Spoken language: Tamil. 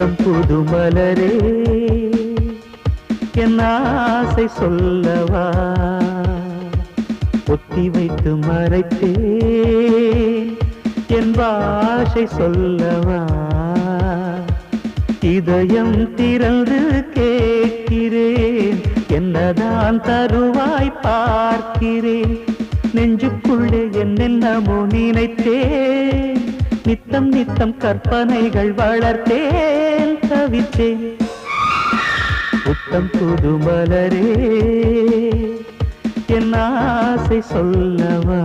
புது மலரே என் ஆசை சொல்லவா ஒத்தி வைத்து மறைத்தேன் என் பாஷை சொல்லவா இதயம் திறந்து கேட்கிறேன் என்னதான் தருவாய் பார்க்கிறேன் நெஞ்சுக்குள்ளே என்னென்னமோ நினைத்தேன் நித்தம் நித்தம் கற்பனைகள் வளர்த்தேன் தவித்தேன் புத்தம் புது மலரே என் ஆசை சொல்லவா